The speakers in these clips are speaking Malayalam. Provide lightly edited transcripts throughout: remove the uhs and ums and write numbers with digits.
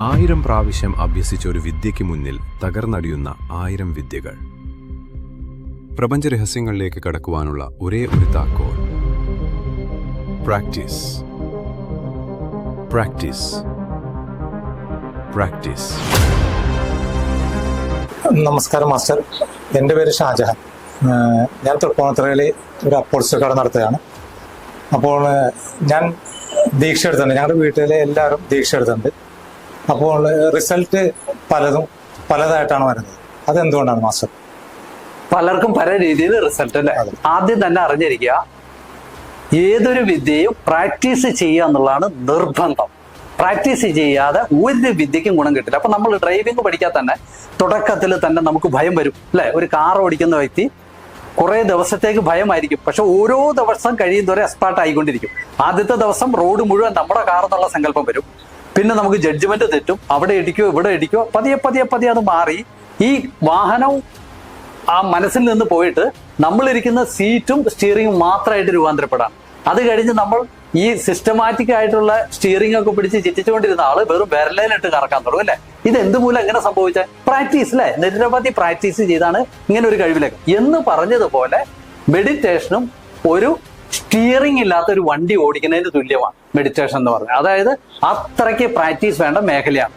1000 പ്രാവശ്യം അഭ്യസിച്ച ഒരു വിദ്യയ്ക്ക് മുന്നിൽ തകർന്നടിയുന്ന 1000 വിദ്യകൾ. പ്രപഞ്ച രഹസ്യങ്ങളിലേക്ക് കടക്കുവാനുള്ള ഒരേ ഒരു താക്കോൽ. Practice, practice, practice. നമസ്കാരം മാസ്റ്റർ, എൻ്റെ പേര് ഷാജഹാൻ. ഞാൻ തൃപ്പൂണിത്തുറയിൽ ഒരു അപ്പോൾസ്റ്ററി കട നടത്തുകയാണ്. അപ്പോൾ ഞാൻ ദീക്ഷ എടുത്തിട്ടുണ്ട്, ഞങ്ങളുടെ വീട്ടിലെ എല്ലാവരും ദീക്ഷ എടുത്തിട്ടുണ്ട്. അപ്പോൾ റിസൾട്ട് പലതായിട്ടാണ് വരുന്നത്. അതെന്തുകൊണ്ടാണ് മാസ്റ്റർ? പലർക്കും പല രീതിയിൽ റിസൾട്ട് അല്ലേ. ആദ്യം തന്നെ അറിഞ്ഞിരിക്കുക, ഏതൊരു വിദ്യയും പ്രാക്ടീസ് ചെയ്യുക എന്നുള്ളതാണ് നിർബന്ധം. പ്രാക്ടീസ് ചെയ്യാതെ ഒരു വിദ്യക്കും ഗുണം കിട്ടില്ല. അപ്പൊ നമ്മൾ ഡ്രൈവിംഗ് പഠിക്കാൻ തന്നെ തുടക്കത്തിൽ തന്നെ നമുക്ക് ഭയം വരും അല്ലെ. ഒരു കാർ ഓടിക്കുന്ന വ്യക്തി കുറെ ദിവസത്തേക്ക് ഭയമായിരിക്കും, പക്ഷെ ഓരോ ദിവസം കഴിയുന്നവരെ എക്സ്പേർട്ട് ആയിക്കൊണ്ടിരിക്കും. ആദ്യത്തെ ദിവസം റോഡ് മുഴുവൻ നമ്മുടെ കാർ എന്നുള്ള സങ്കല്പം വരും. പിന്നെ നമുക്ക് ജഡ്ജ്മെന്റ് തെറ്റും, അവിടെ ഇടിക്കോ ഇവിടെ ഇടിക്കോ, പതിയെ പതിയെ പതിയെ അത് മാറി ഈ വാഹനവും ആ മനസ്സിൽ നിന്ന് പോയിട്ട് നമ്മളിരിക്കുന്ന സീറ്റും സ്റ്റിയറിംഗും മാത്രമായിട്ട് രൂപാന്തരപ്പെടാം. അത് കഴിഞ്ഞ് നമ്മൾ ഈ സിസ്റ്റമാറ്റിക് ആയിട്ടുള്ള സ്റ്റിയറിംഗ് ഒക്കെ പിടിച്ച് ചിറ്റിച്ചുകൊണ്ടിരുന്ന ആള് വെറും വിരലിലിട്ട് കറക്കാൻ തുടങ്ങും അല്ലെ. ഇത് എന്തുമൂലം എങ്ങനെ സംഭവിച്ച? പ്രാക്ടീസ് അല്ലെ. നിരവധി പ്രാക്ടീസ് ചെയ്താണ് ഇങ്ങനെ ഒരു കഴിവിലേക്ക് എന്ന് പറഞ്ഞതുപോലെ മെഡിറ്റേഷനും ഒരു സ്റ്റിയറിംഗ് ഇല്ലാത്ത ഒരു വണ്ടി ഓടിക്കുന്നതിന് തുല്യമാണ് മെഡിറ്റേഷൻ എന്ന് പറഞ്ഞത്. അതായത് അത്രയ്ക്ക് പ്രാക്ടീസ് വേണ്ട മേഖലയാണ്.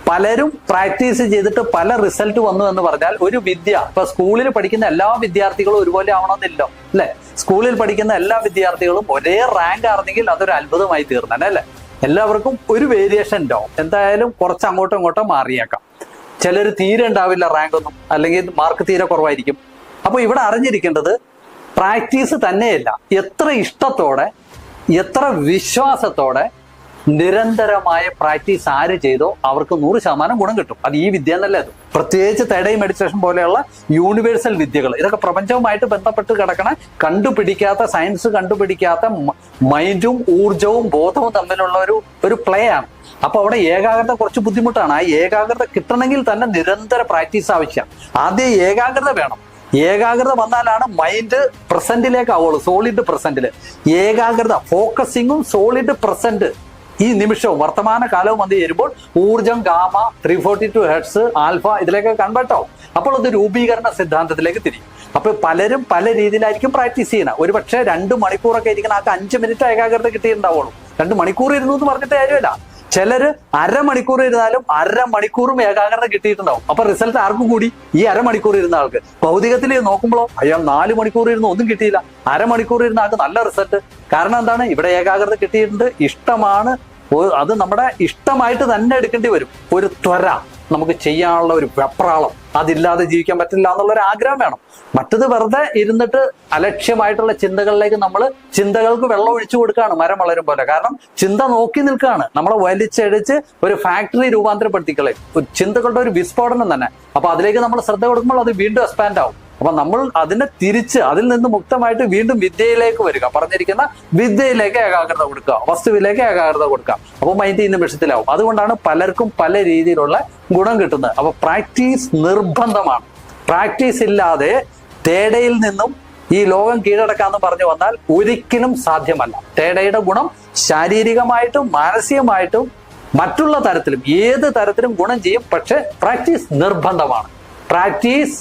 പലരും പ്രാക്ടീസ് ചെയ്തിട്ട് പല റിസൾട്ട് വന്നു എന്ന് പറഞ്ഞാൽ ഒരു വിദ്യ ഇപ്പൊ സ്കൂളിൽ പഠിക്കുന്ന എല്ലാ വിദ്യാർത്ഥികളും ഒരുപോലെ ആവണമെന്നില്ലോ അല്ലെ. സ്കൂളിൽ പഠിക്കുന്ന എല്ലാ വിദ്യാർത്ഥികളും ഒരേ റാങ്ക് ആയിരുന്നെങ്കിൽ അതൊരു അത്ഭുതമായി തീർന്നെ അല്ലെ. എല്ലാവർക്കും ഒരു വേരിയേഷൻ ഉണ്ടാവും. എന്തായാലും കുറച്ച് അങ്ങോട്ടും ഇങ്ങോട്ടും മാറിയേക്കാം. ചിലർ തീരെ ഉണ്ടാവില്ല റാങ്ക് ഒന്നും, അല്ലെങ്കിൽ മാർക്ക് തീരെ കുറവായിരിക്കും. അപ്പൊ ഇവിടെ അറിഞ്ഞിരിക്കേണ്ടത് പ്രാക്ടീസ് തന്നെയല്ല, എത്ര ഇഷ്ടത്തോടെ എത്ര വിശ്വാസത്തോടെ നിരന്തരമായ പ്രാക്ടീസ് ആര് ചെയ്തോ അവർക്ക് 100% ഗുണം കിട്ടും. അത് ഈ വിദ്യ എന്നല്ല. അത് പ്രത്യേകിച്ച് തേടൈ മെഡിറ്റേഷൻ പോലെയുള്ള യൂണിവേഴ്സൽ വിദ്യകൾ, ഇതൊക്കെ പ്രപഞ്ചവുമായിട്ട് ബന്ധപ്പെട്ട് കിടക്കണ, കണ്ടുപിടിക്കാത്ത, സയൻസ് കണ്ടുപിടിക്കാത്ത മൈൻഡും ഊർജവും ബോധവും തമ്മിലുള്ള ഒരു പ്ലേ ആണ്. അപ്പൊ അവിടെ ഏകാഗ്രത കുറച്ച് ബുദ്ധിമുട്ടാണ്. ആ ഏകാഗ്രത കിട്ടണമെങ്കിൽ തന്നെ നിരന്തര പ്രാക്ടീസ് ആവശ്യമാണ്. ആദ്യം ഏകാഗ്രത വേണം. ഏകാഗ്രത വന്നാലാണ് മൈൻഡ് പ്രസന്റിലേക്ക് ആവുള്ളൂ, സോളിഡ് പ്രസന്റില്. ഏകാഗ്രത, ഫോക്കസിങ്ങും സോളിഡ് പ്രസന്റ് ഈ നിമിഷവും വർത്തമാന കാലവും വന്ന് ചേരുമ്പോൾ ഊർജം ഗാമ 342 ഹെർട്സ് ആൽഫ ഇതിലേക്ക് കൺവേർട്ട് ആവും. അപ്പോൾ അത് രൂപീകരണ സിദ്ധാന്തത്തിലേക്ക് തിരിയും. അപ്പൊ പലരും പല രീതിയിലായിരിക്കും പ്രാക്ടീസ് ചെയ്യണം. ഒരു പക്ഷേ 2 മണിക്കൂറൊക്കെ ഇരിക്കണം, ആൾക്ക് 5 മിനിറ്റ് ഏകാഗ്രത കിട്ടിയിട്ടുണ്ടാവുള്ളൂ. 2 മണിക്കൂർ ഇരുന്നു എന്ന് പറഞ്ഞിട്ട് കാര്യമില്ല. ചിലര് അരമണിക്കൂർ ഇരുന്നാലും അരമണിക്കൂറും ഏകാഗ്രത കിട്ടിയിട്ടുണ്ടാവും. അപ്പൊ റിസൾട്ട് ആർക്കും കൂടി? ഈ അരമണിക്കൂർ ഇരുന്ന ആൾക്ക്. ഭൗതികത്തിൽ നോക്കുമ്പോഴോ അയാൾ 4 മണിക്കൂർ ഇരുന്ന് ഒന്നും കിട്ടിയില്ല, അരമണിക്കൂർ ഇരുന്ന ആൾക്ക് നല്ല റിസൾട്ട്. കാരണം എന്താണ്? ഇവിടെ ഏകാഗ്രത കിട്ടിയിട്ടുണ്ട്, ഇഷ്ടമാണ്. അത് നമ്മുടെ ഇഷ്ടമായിട്ട് തന്നെ എടുക്കേണ്ടി വരും. ഒരു ത്വര, നമുക്ക് ചെയ്യാനുള്ള ഒരു വെപ്രാളം, അതില്ലാതെ ജീവിക്കാൻ പറ്റില്ല എന്നുള്ളൊരു ആഗ്രഹം വേണം. മറ്റത് വെറുതെ ഇരുന്നിട്ട് അലക്ഷ്യമായിട്ടുള്ള ചിന്തകളിലേക്ക് നമ്മൾ ചിന്തകൾക്ക് വെള്ളം ഒഴിച്ചു കൊടുക്കുകയാണ് മരം വളരും പോലെ. കാരണം ചിന്ത നോക്കി നിൽക്കുകയാണ്, നമ്മളെ വലിച്ചടിച്ച് ഒരു ഫാക്ടറി രൂപാന്തരപ്പെടുത്തിക്കളയും. ഒരു ചിന്തകളുടെ ഒരു വിസ്ഫോടനം തന്നെ. അപ്പൊ അതിലേക്ക് നമ്മൾ ശ്രദ്ധ കൊടുക്കുമ്പോൾ അത് വീണ്ടും എക്സ്പാൻഡ് ആവും. അപ്പൊ നമ്മൾ അതിനെ തിരിച്ച് അതിൽ നിന്ന് മുക്തമായിട്ട് വീണ്ടും വിദ്യയിലേക്ക് വരിക. പറഞ്ഞിരിക്കുന്ന വിദ്യയിലേക്ക് ഏകാഗ്രത കൊടുക്കുക, വസ്തുവിലേക്ക് ഏകാഗ്രത കൊടുക്കുക. അപ്പൊ മൈൻഡ് ഈ നിമിഷത്തിലാവും. അതുകൊണ്ടാണ് പലർക്കും പല രീതിയിലുള്ള ഗുണം കിട്ടുന്നത്. അപ്പൊ പ്രാക്ടീസ് നിർബന്ധമാണ്. പ്രാക്ടീസ് ഇല്ലാതെ തേടയിൽ നിന്നും ഈ ലോകം കീഴടക്കാന്ന് പറഞ്ഞു വന്നാൽ ഒരിക്കലും സാധ്യമല്ല. തേടയുടെ ഗുണം ശാരീരികമായിട്ടും മാനസികമായിട്ടും മറ്റുള്ള തരത്തിലും ഏത് തരത്തിലും ഗുണം ചെയ്യും. പക്ഷെ പ്രാക്ടീസ് നിർബന്ധമാണ്. പ്രാക്ടീസ്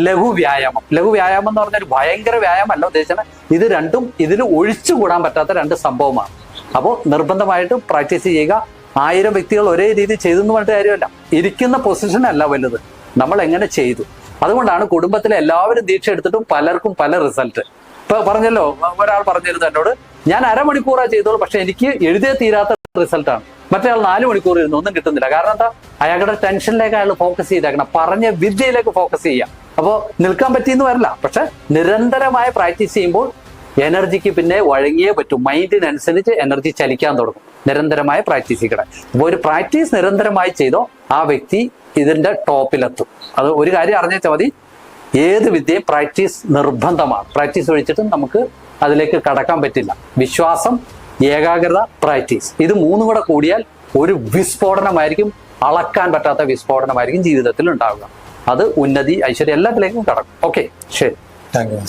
ലഘുവ്യായാമം. ലഘുവ്യായാമം എന്ന് പറഞ്ഞാൽ ഭയങ്കര വ്യായാമമല്ല ഉദ്ദേശിച്ചത്. ഇത് രണ്ടും ഇതിൽ ഒഴിച്ചുകൂടാൻ പറ്റാത്ത 2 സംഭവമാണ്. അപ്പോൾ നിർബന്ധമായിട്ടും പ്രാക്ടീസ് ചെയ്യുക. 1000 വ്യക്തികൾ ഒരേ രീതി ചെയ്തെന്ന് പറഞ്ഞിട്ട് കാര്യമല്ല. ഇരിക്കുന്ന പൊസിഷൻ അല്ല വലുത്, നമ്മൾ എങ്ങനെ ചെയ്തു. അതുകൊണ്ടാണ് കുടുംബത്തിലെ എല്ലാവരും ദീക്ഷ എടുത്തിട്ടും പലർക്കും പല റിസൾട്ട്. ഇപ്പൊ പറഞ്ഞല്ലോ, ഒരാൾ പറഞ്ഞിരുന്നു എന്നോട്, ഞാൻ അരമണിക്കൂറാ ചെയ്തോളൂ, പക്ഷെ എനിക്ക് എഴുതിയ തീരാത്ത റിസൾട്ടാണ്. മറ്റേ ആൾ 4 മണിക്കൂർ ഇരുന്ന് ഒന്നും കിട്ടുന്നില്ല. കാരണം എന്താ? അയാളുടെ ടെൻഷനിലേക്ക് അയാൾ ഫോക്കസ് ചെയ്തേക്കണം, പറഞ്ഞ വിദ്യയിലേക്ക് ഫോക്കസ് ചെയ്യുക. അപ്പോൾ നിൽക്കാൻ പറ്റിയെന്ന് വരില്ല, പക്ഷെ നിരന്തരമായ പ്രാക്ടീസ് ചെയ്യുമ്പോൾ എനർജിക്ക് പിന്നെ വഴങ്ങിയേ പറ്റും. മൈൻഡിനനുസരിച്ച് എനർജി ചലിക്കാൻ തുടങ്ങും നിരന്തരമായ പ്രാക്ടീസ് ചെയ്യണേ. അപ്പോൾ ഒരു പ്രാക്ടീസ് നിരന്തരമായി ചെയ്തോ ആ വ്യക്തി ഇതിന്റെ ടോപ്പിലെത്തും. അത് ഒരു കാര്യം അറിഞ്ഞാൽ മതി, ഏത് വിദ്യയും പ്രാക്ടീസ് നിർബന്ധമാണ്. പ്രാക്ടീസ് ഒഴിച്ചിട്ട് നമുക്ക് അതിലേക്ക് കടക്കാൻ പറ്റില്ല. വിശ്വാസം, ഏകാഗ്രത, പ്രാക്ടീസ്, ഇത് 3 കൂടെ കൂടിയാൽ ഒരു വിസ്ഫോടനമായിരിക്കും, അളക്കാൻ പറ്റാത്ത വിസ്ഫോടനമായിരിക്കും ജീവിതത്തിൽ ഉണ്ടാവുക. അത് ഉന്നതി, ഐശ്വര്യം എല്ലാത്തിലേക്കും കടക്കും. ഓക്കെ, ശരി. Thank you.